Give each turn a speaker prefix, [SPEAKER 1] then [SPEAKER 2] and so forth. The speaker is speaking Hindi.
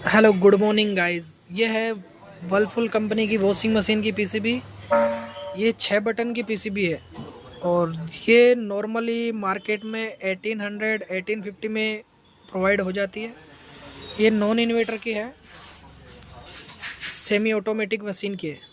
[SPEAKER 1] Hello good morning guys. ये है वर्लपूल कंपनी की वॉशिंग मशीन की पीसीबी। ये 6 बटन की पीसीबी है और ये नॉर्मली मार्केट में 1800 1850 में प्रोवाइड हो जाती है। ये नॉन इन्वर्टर की है, सेमी ऑटोमेटिक मशीन की है।